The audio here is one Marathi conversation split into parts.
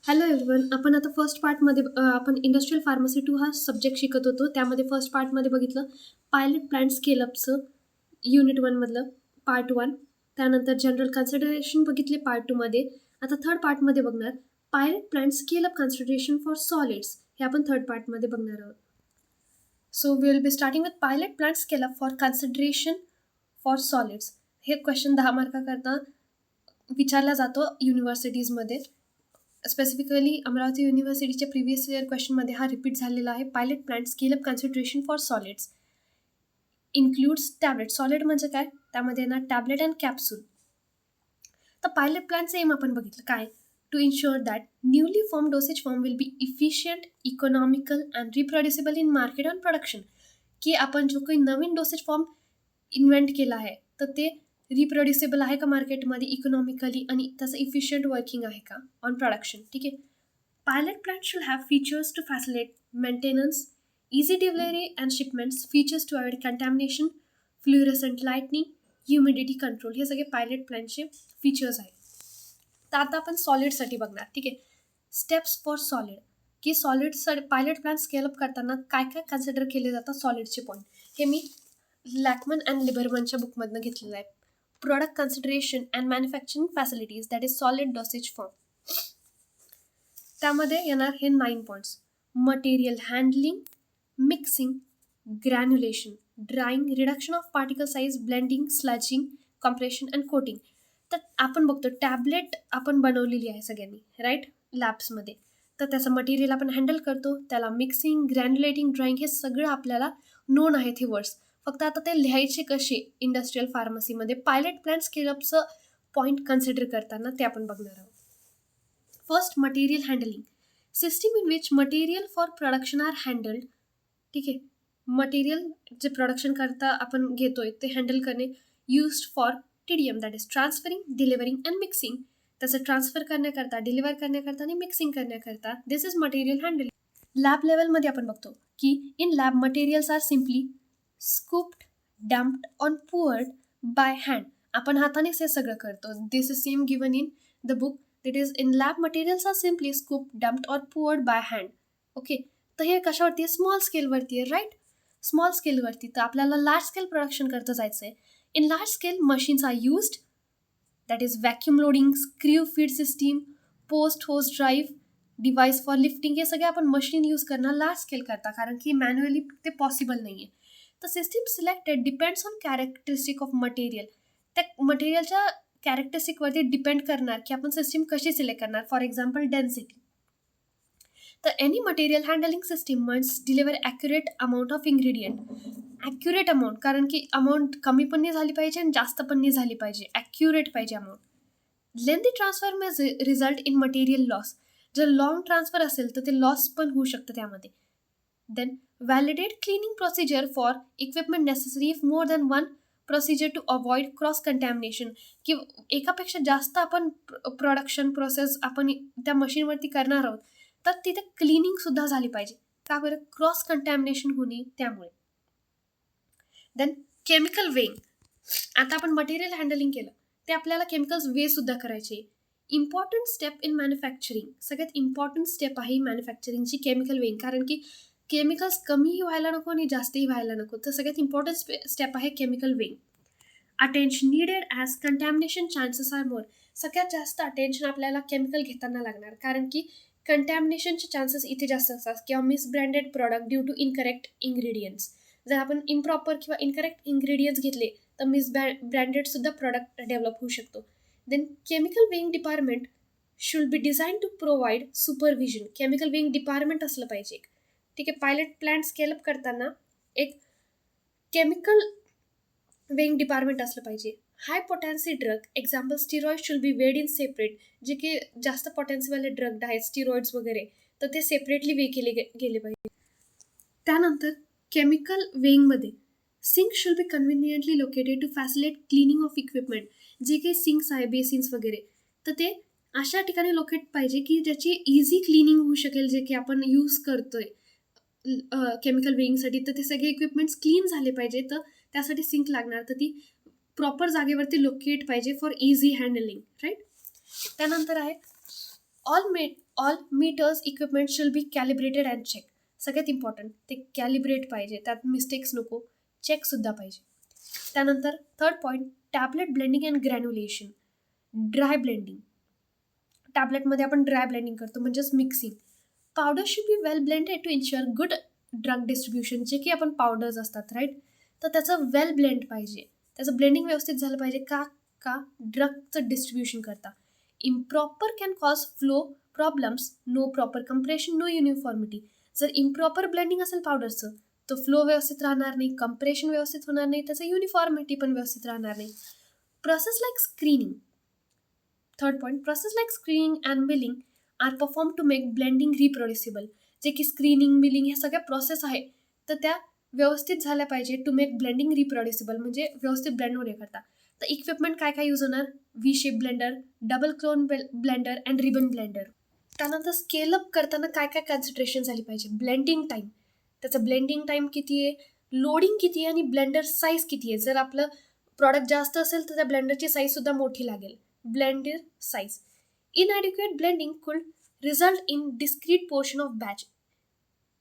Hello everyone. आपण आता फर्स्ट पार्टमध्ये आपण इंडस्ट्रियल फार्मसी 2 हा सब्जेक्ट शिकत होतो. त्यामध्ये फर्स्ट पार्टमध्ये बघितलं पायलट प्लांट स्केलअपचं युनिट 1मधलं पार्ट 1. त्यानंतर जनरल कन्सिडरेशन बघितले पार्ट 2मध्ये. आता थर्ड पार्टमध्ये बघणार pilot plant scale up consideration for solids, हे आपण थर्ड पार्टमध्ये बघणार आहोत. So we will be starting with pilot plant scale up for consideration for solids. हे क्वेश्चन 10 मार्काकरता विचारला जातो युनिव्हर्सिटीजमध्ये. स्पेसिफिकली अमरावती युनिव्हर्सिटीच्या प्रिव्हियस इयर क्वेश्चनमध्ये हा रिपीट झालेला आहे. Pilot plant scale up consideration for solids includes tablet. Solid म्हणजे काय, त्यामध्ये ना टॅबलेट अँड कॅप्सूल. तर पायलट प्लांटचं एम आपण बघितलं काय, to ensure that newly form dosage form will be efficient, economical and reproducible in market and production. की आपण जो काही नवीन डोसेज फॉर्म इन्व्हेंट केला आहे तर ते रिप्रोड्युसेबल आहे का मार्केटमध्ये, इकॉनॉमिकली, आणि त्याचं इफिशियंट वर्किंग आहे का ऑन प्रोडक्शन. ठीक आहे. Pilot plant should have features to facilitate maintenance, easy delivery and shipments, features to avoid contamination, fluorescent lightning, humidity control. हे सगळे पायलट प्लांटचे फीचर्स आहेत. तर आता आपण सॉलिडसाठी बघणार. ठीक आहे. स्टेप्स फॉर सॉलिड, की सॉलिडसाठी पायलट प्लांट स्केलअप करताना काय काय कन्सिडर केले जातात सॉलिडचे पॉईंट. हे मी लॅकमन अँड लिबरमनच्या बुकमधनं घेतलेलं आहे. Product consideration and manufacturing facilities, that is solid dosage form. त्यामध्ये येणार हे 9 points. Material handling, mixing, granulation, drying, reduction of particle size, blending, slugging, compression and coating. तर आपण बघतो टॅबलेट आपण बनवलेली आहे सगळ्यांनी, राईट, लॅब्समध्ये. तर त्याचं मटेरियल आपण हँडल करतो, त्याला मिक्सिंग, ग्रॅन्युलेटिंग, ड्राईंग हे सगळं आपल्याला नोन आहेत हे वर्ड्स. फक्त आता ते लिहायचे कसे इंडस्ट्रियल फार्मसीमध्ये पायलट प्लांट स्केलअपचं पॉईंट कन्सिडर करताना ते आपण बघणार आहोत. First, material handling, system in which material for production are handled. ठीक आहे. मटेरियल जे प्रोडक्शन करता आपण घेतोय ते हँडल करणे. Used for TDM, that is transferring, delivering and mixing. त्याचं ट्रान्सफर करण्याकरता, डिलिव्हर करण्याकरता आणि मिक्सिंग करण्याकरता. This is material handling. Lab लेवलमध्ये आपण बघतो की in lab materials are simply scooped, dumped on poured by hand. आपण हातानेच हे सगळं करतो. This is same given in the book. That is in lab materials are simply scooped, dumped or poured by hand. Okay. तर हे कशावरती आहे, स्मॉल स्केलवरती आहे, राईट. स्मॉल स्केलवरती. तर आपल्याला लार्ज स्केल प्रोडक्शन करता जायचं आहे. In large scale machines are used, that is vacuum loading, screw feed system, post hose drive, device for lifting. हे सगळे आपण मशीन यूज करणं लार्ज स्केल करता, कारण की मॅन्युअली ते पॉसिबल नाही आहे. तर system selected depends on characteristic of material. त्या मटेरियलच्या कॅरेक्टरिस्टिकवरती डिपेंड करणार की आपण सिस्टीम कशी सिलेक्ट करणार. For example density. तर any material handling system must deliver accurate amount of ingredient. Accurate amount, कारण की अमाऊंट कमी पण नाही झाली पाहिजे आणि जास्त पण नाही झाली पाहिजे, ॲक्युरेट पाहिजे amount. Lengthy transfer may result in material loss. जर लॉंग ट्रान्सफर असेल तर ते लॉस पण होऊ शकतं त्यामध्ये. Then validate cleaning procedure for equipment necessary if more than one procedure to avoid cross contamination. की एकापेक्षा जास्त आपण प्रोडक्शन प्रोसेस आपण त्या मशीनवरती करणार आहोत तर तिथे क्लिनिंगसुद्धा झाली पाहिजे. का बरं, क्रॉस कंटॅमिनेशन होणे त्यामुळे. Then chemical weighing. आता आपण मटेरियल हँडलिंग केलं, ते आपल्याला केमिकल्स वेसुद्धा करायचे. इम्पॉर्टंट स्टेप इन मॅन्युफॅक्चरिंग, सगळ्यात इम्पॉर्टंट स्टेप आहे मॅन्युफॅक्चरिंगची केमिकल वेइंग, कारण की केमिकल्स कमीही व्हायला नको आणि जास्तही व्हायला नको. तर सगळ्यात इम्पॉर्टंट स्टेप आहे chemical weighing. Attention needed as contamination chances are more. सगळ्यात जास्त अटेन्शन आपल्याला केमिकल घेताना लागणार, कारण की कंटॅमिनेशनचे चान्सेस इथे जास्त असतात किंवा misbranded product due to incorrect ingredients. जर आपण इम्प्रॉपर किंवा इनकरेक्ट इन्ग्रेडियंट्स घेतले तर ब्रँडेडसुद्धा प्रॉडक्ट डेव्हलप होऊ शकतो. Then chemical weighing department should be design to provide supervision. Chemical weighing department असलं पाहिजे. ठीक आहे. पायलट प्लांट स्केलअप करताना एक केमिकल वेइंग डिपार्टमेंट असलं पाहिजे. High potency drug, example steroid, should be weighed in separate. जे की जास्त पोटॅन्सीवाले ड्रग आहेत, स्टिरॉइड्स वगैरे, तर ते सेपरेटली वे केले गेले पाहिजे. त्यानंतर केमिकल वेइंगमध्ये sink should be conveniently located to facilitate cleaning of equipment. जे काही सिंक्स आहे, बेसिन्स वगैरे, तर ते अशा ठिकाणी लोकेट पाहिजे की ज्याची इझी क्लिनिंग होऊ शकेल, जे की आपण यूज करतोय केमिकल वेइंगसाठी. तर ते सगळे इक्विपमेंट्स क्लीन झाले पाहिजे, तर त्यासाठी सिंक लागणार. तर ती प्रॉपर जागेवरती लोकेट पाहिजे फॉर इझी हँडलिंग, राईट. त्यानंतर आहे all meters equipment should be calibrated and check. सगळ्यात इम्पॉर्टंट ते कॅलिब्रेट पाहिजे, त्यात मिस्टेक्स नको, चेकसुद्धा पाहिजे. त्यानंतर third point, tablet blending and granulation. Dry blending. टॅबलेटमध्ये आपण ड्राय ब्लेंडिंग करतो म्हणजेच mixing. Powder should be well blended to ensure good drug distribution. जे की आपण पावडर्स असतात राईट, तर त्याचं वेल ब्लेंड पाहिजे, त्याचं ब्लेंडिंग व्यवस्थित झालं पाहिजे. का ड्रगचं डिस्ट्रीब्युशन करता. Improper can cause flow problems, no proper compression, no uniformity. जर इम्प्रॉपर ब्लेंडिंग असेल पावडरचं तर फ्लो व्यवस्थित राहणार नाही, कंप्रेशन व्यवस्थित होणार नाही, त्याचं युनिफॉर्मिटी पण व्यवस्थित राहणार नाही. Process like screening. Third point, process like screening and milling are perform to make blending reproducible. जे की स्क्रीनिंग, मिलिंग ह्या सगळ्या प्रोसेस आहे तर त्या व्यवस्थित झाल्या पाहिजे टू मेक ब्लेंडिंग रिप्रोड्युसिबल, म्हणजे व्यवस्थित ब्लेंड होण्याकरता. तर इक्विपमेंट काय काय यूज होणार? V shape blender, double clone blender and ribbon blender. त्यानंतर स्केलअप करताना काय काय कन्सिडरेशन झाली पाहिजे? ब्लेंडिंग टाईम, त्याचं ब्लेंडिंग टाईम किती आहे, लोडिंग किती आहे आणि ब्लेंडर साईज किती आहे. जर आपलं प्रॉडक्ट जास्त असेल तर त्या ब्लेंडरची साईजसुद्धा मोठी लागेल. Blender size. Inadequate blending could result in discrete portion of batch,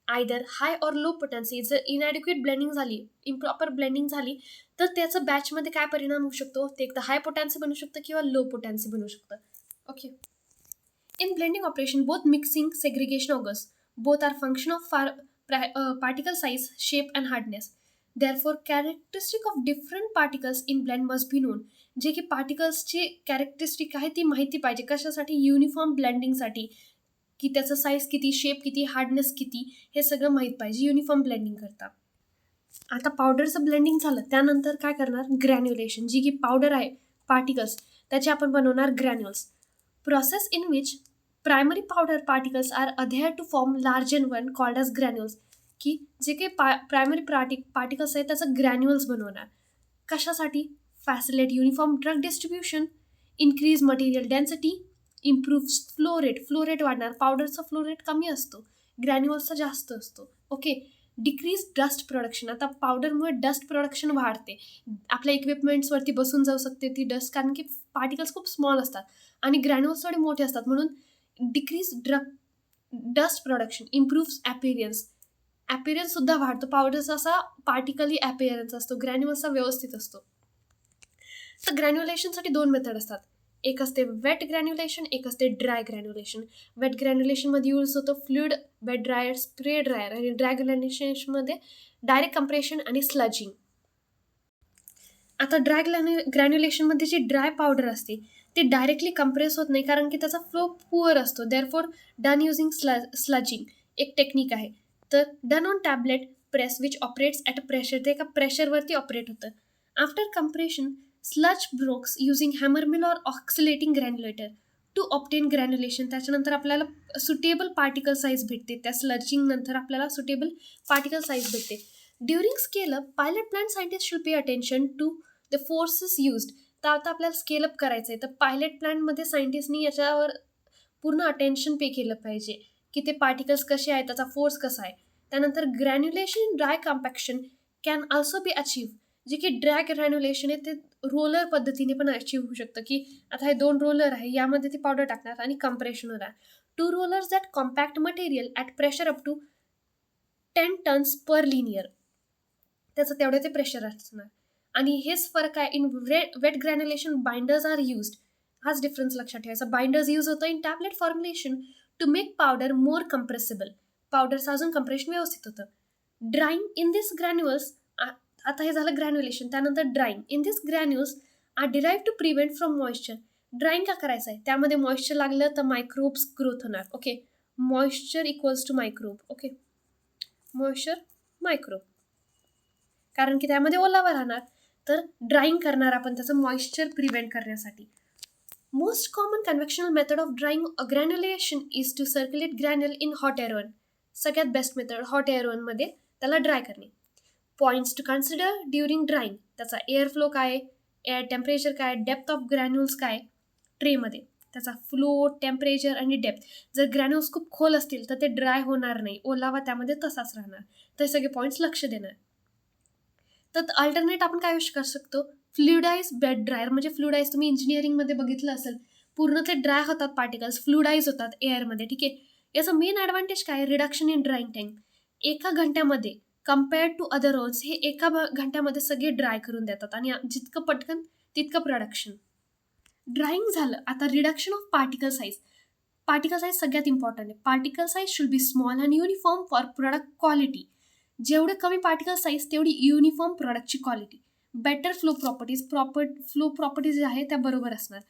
either high or low potency. जर इनॲडिक्युएट ब्लेंडिंग झाली, इम्प्रॉपर ब्लेंडिंग झाली तर त्याचं बॅचमध्ये काय परिणाम होऊ शकतो? ते एकदा हाय पोटॅन्सी बनू शकतं किंवा लो पोटॅन्सी बनू शकतं. Okay. In blending operation, both mixing segregation occurs. Both are function of particle size, shape and hardness. Therefore, characteristic of different particles in blend must be known. जे की पार्टिकल्सची कॅरेक्टरिस्टिक आहे ती माहिती पाहिजे. कशासाठी? युनिफॉर्म ब्लेंडिंगसाठी, की त्याचं साईज किती, शेप किती, हार्डनेस किती, हे सगळं माहीत पाहिजे युनिफॉर्म ब्लेंडिंग करता. आता पावडरचं ब्लेंडिंग झालं, त्यानंतर काय करणार? ग्रॅन्युलेशन. जी की पावडर आहे पार्टिकल्स त्याचे आपण बनवणार granules. Process in which primary powder particles are adhered to form larger one called as granules. की जे काही प्रायमरी पार्टिकल्स आहेत त्याचं ग्रॅन्युअल्स बनवणार. कशासाठी? Facilitate uniform drug distribution, increase material density, improve flow rate. Flow rate वाढणार. पावडरचा फ्लो रेट कमी असतो, ग्रॅन्युअल्सचा जास्त असतो. ओके. Decrease dust production. आता पावडरमुळे डस्ट प्रोडक्शन वाढते, आपल्या इक्विपमेंट्सवरती बसून जाऊ शकते ती डस्ट, कारण की पार्टिकल्स खूप स्मॉल असतात आणि ग्रॅन्युल्स थोडे मोठे असतात. म्हणून डिक्रीज डस्ट प्रोडक्शन, इम्प्रूव्ह ॲपिरियन्ससुद्धा वाढतो. पावडरचा असा पार्टिकली ॲपिरियन्स असतो, ग्रॅन्युअल्सचा व्यवस्थित असतो. तर ग्रॅन्युलेशनसाठी 2 मेथड असतात. एक असते वेट ग्रॅन्युलेशन, एक असते ड्राय ग्रॅन्युलेशन. वेट ग्रॅन्युलेशनमध्ये यूज होतं fluid, wet dryer, spray dryer. आणि ड्राय ग्रॅन्युलेशनमध्ये डायरेक्ट कंप्रेशन आणि स्लजिंग. आता ड्राय ग्रॅन्युलेशनमध्ये जी ड्राय पावडर असते ती डायरेक्टली कंप्रेस होत नाही, कारण की त्याचा फ्लो पुअर असतो. देअरफॉर डन युझिंग स्लजिंग एक टेक्निक आहे. तर done on tablet press which operates at a pressure. ते एका प्रेशरवरती ऑपरेट होतं. After compression slug brokes using hammer mill or ऑक्सिलेटिंग ग्रॅन्युलेटर to obtain ग्रॅन्युलेशन. त्याच्यानंतर आपल्याला सुटेबल पार्टिकल साईज भेटते. त्या स्लजिंग नंतर आपल्याला सुटेबल पार्टिकल साईज भेटते. During scale up pilot plant scientist should pay attention to the forces used. तर आता आपल्याला स्केलअप करायचं आहे तर पायलट प्लांटमध्ये सायंटिस्टनी याच्यावर पूर्ण अटेन्शन पे केलं पाहिजे की ते पार्टिकल्स कसे आहेत, त्याचा फोर्स कसा आहे. त्यानंतर granulation in dry compaction can also be achieve. जे की ड्राय ग्रॅन्युलेशन आहे ते रोलर पद्धतीने पण अचीव होऊ शकतं. की आता हे 2 रोलर आहे, यामध्ये ती पावडर टाकणार आणि कंप्रेशन होणार. 2 rollers that compact material at pressure up to 10 tons per linear. त्याचं तेवढे ते प्रेशर असणार. आणि हेच फरक आहे. In wet granulation binders are used. हाच डिफरन्स लक्षात ठेवायचा. बाइंडर्स यूज होतं in tablet formulation to make powder more compressible. पावडरचं अजून कंप्रेशन व्यवस्थित होतं. Drying in this granules. आता हे झालं ग्रॅन्युलेशन. त्यानंतर drying in this granules are derive to prevent from moisture. Drawing का करायचं आहे? त्यामध्ये मॉइश्चर लागलं तर मायक्रोब्स ग्रोथ होणार. Okay. Moisture equals to microbe. Okay. Moisture microbe, कारण की त्यामध्ये ओलावा राहणार. तर ड्राईंग करणार आपण त्याचं मॉइश्चर प्रिव्हेंट करण्यासाठी. Most common convectional method of drying granulation is to circulate granule in hot air oven. सगळ्यात बेस्ट मेथड हॉट एअर वनमध्ये त्याला ड्राय करणे. Points to consider during drying. त्याचा एअर फ्लो काय, एअर टेम्परेचर काय, डेप्थ ऑफ ग्रॅन्युल्स काय ट्रेमध्ये, त्याचा फ्लो, टेम्परेचर आणि डेप्थ. जर ग्रॅन्युल्स खूप खोल असतील तर ते ड्राय होणार नाही, ओलावा त्यामध्ये तसाच राहणार. तर सगळे पॉईंट्स लक्ष देणार. तर अल्टरनेट आपण काय यूज करू शकतो? फ्लुइडाइज बेड ड्रायर. म्हणजे फ्लुइडाइज तुम्ही इंजिनिअरिंगमध्ये बघितलं असेल, पूर्ण ते ड्राय होतात, पार्टिकल्स फ्लुडाईज होतात एअरमध्ये. ठीक आहे. याचं मेन ॲडव्हान्टेज काय? Reduction in drawing time. एका घंट्यामध्ये कम्पेअर्ड टू अदर रोल्स हे एका घंट्यामध्ये सगळे ड्राय करून देतात आणि जितकं पटकन तितकं प्रोडक्शन. ड्राईंग झालं. आता reduction of particle size. Particle size सगळ्यात इम्पॉर्टंट आहे. Particle size should be small and uniform for product quality. जेवढे कमी पार्टिकल साईज तेवढी युनिफॉर्म प्रोडक्टची quality. Better flow properties. Flow properties जे आहे त्या बरोबर असणार.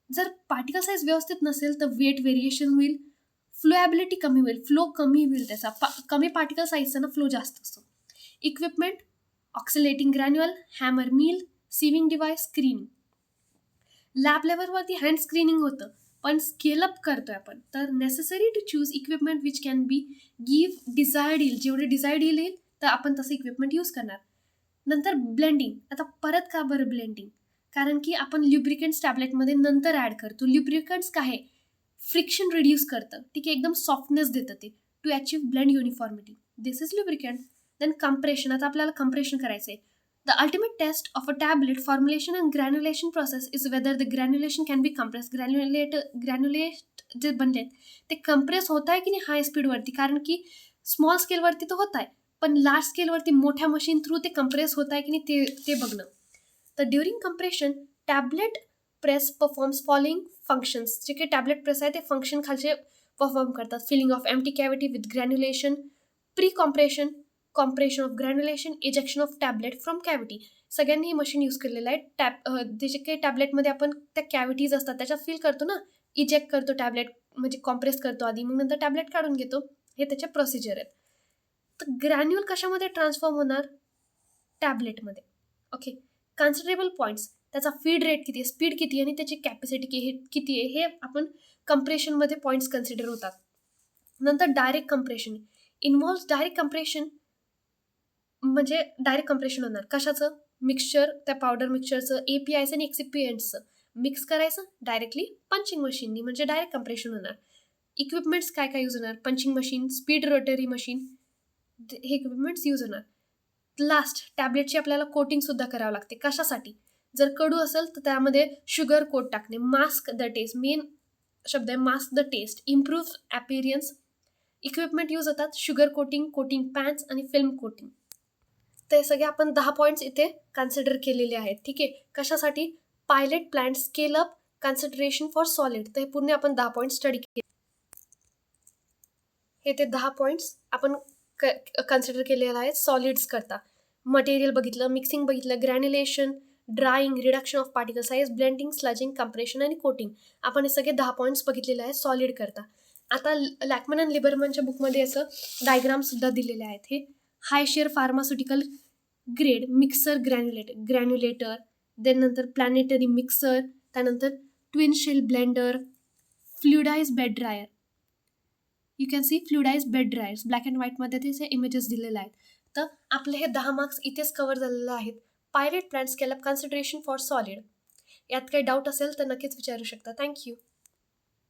जर पार्टिकल साईज व्यवस्थित नसेल तर वेट व्हेरिएशन होईल, फ्लोएबिलिटी कमी होईल, फ्लो कमी होईल त्याचा. कमी पार्टिकल साईजचा ना फ्लो जास्त असतो. Equipment, oscillating granule, hammer mill, sieving device, screening. Lab लेवलवरती हँड स्क्रीनिंग होतं, पण स्केलअप करतोय आपण तर necessary to choose equipment which can be give desired येईल. जेवढे डिझायर्ड येईल तर आपण तसं इक्विपमेंट यूज करणार. नंतर ब्लेंडिंग. आता परत का बरं ब्लेंडिंग? कारण की आपण ल्युब्रिकंट्स टॅबलेटमध्ये नंतर ॲड करतो. ल्युब्रिकंट्स काय आहे? फ्रिक्शन रिड्यूस करतं. ठीक आहे, एकदम सॉफ्टनेस देतं ते to achieve blend uniformity. This is lubricant. Then compression. आता आपल्याला कंप्रेशन करायचं आहे. The ultimate test of a tablet formulation and granulation process is whether the granulation can be compressed. ग्रॅन्युलेट जे बनलेत ते कंप्रेस होत आहे की नाही हाय स्पीडवरती, कारण की स्मॉल स्केलवरती तर होत आहे, पण लार्ज स्केलवरती मोठ्या मशीन थ्रू ते कंप्रेस होत आहे की नाही ते बघणं. तर during compression tablet press performs following functions. जे काही टॅबलेट प्रेस आहे ते फंक्शन खालचे परफॉर्म करतात. Filling of empty cavity with granulation, pre compression, compression of granulation, ejection of tablet from cavity. सगळ्यांनी ही मशीन यूज केलेलं आहे. जे काही टॅबलेटमध्ये आपण त्या कॅव्हिटीज असतात त्याच्यात फिल करतो ना, इजेक्ट करतो टॅबलेट, म्हणजे कॉम्प्रेस करतो आधी, मग नंतर टॅबलेट काढून घेतो. हे त्याचे प्रोसिजर आहेत. तर ग्रॅन्युअल कशामध्ये ट्रान्सफॉर्म होणार? टॅबलेटमध्ये. ओके. Considerable points. त्याचा फीड रेट किती आहे, स्पीड किती आहे आणि त्याची कॅपॅसिटी किती आहे, हे आपण कंप्रेशनमध्ये पॉईंट्स कन्सिडर होतात. नंतर direct compression. Involves direct compression, म्हणजे डायरेक्ट कंप्रेशन होणार. कशाचं? मिक्सचर, त्या पावडर मिक्सचरचं, APIचं आणि एक्सिपियंट्सचं मिक्स करायचं डायरेक्टली पंचिंग मशीननी, म्हणजे डायरेक्ट कंप्रेशन होणार. इक्विपमेंट्स काय काय यूज होणार? Punching machine, speed rotary machine, हे इक्विपमेंट्स यूज होणार. लास्ट, टॅबलेटची आपल्याला कोटिंगसुद्धा करावं लागते. कशासाठी? जर कडू असेल तर त्यामध्ये शुगर कोट टाकणे. मास्क द टेस्ट, मेन शब्द आहे mask the taste, improve appearance. Equipment use होतात शुगर कोटिंग, कोटिंग पॅन्स आणि फिल्म कोटिंग. ते सगळे आपण 10 पॉईंट्स इथे कन्सिडर केलेले आहेत. ठीक आहे. कशासाठी? Pilot plant, scale up, consideration for solid. तर हे पूर्ण आपण 10 पॉईंट स्टडी केले. हे ते 10 पॉईंट्स आपण कन्सिडर केलेलं आहे सॉलिड्स करता. मटेरियल बघितलं, मिक्सिंग बघितलं, granulation, drying, reduction of particle size, blending, slugging, compression आणि कोटिंग. आपण हे सगळे 10 पॉईंट्स बघितलेले आहेत सॉलिड करता. आता लॅकमन अँड लिबरमनच्या बुकमध्ये याचं डायग्रामसुद्धा दिलेले आहेत. हे high shear pharmaceutical grade mixer granulator, then नंतर प्लॅनेटरी मिक्सर, त्यानंतर twin shell blender, fluidized bed dryer. You can see fluidized bed dryers. Black and व्हाईटमध्ये त्याचे इमेजेस दिलेले आहेत. तर आपले हे 10 मार्क्स इथेच कव्हर झालेले आहेत. Pilot plant, scale up, consideration for solid. यात काही डाऊट असेल तर नक्कीच विचारू शकता. थँक्यू.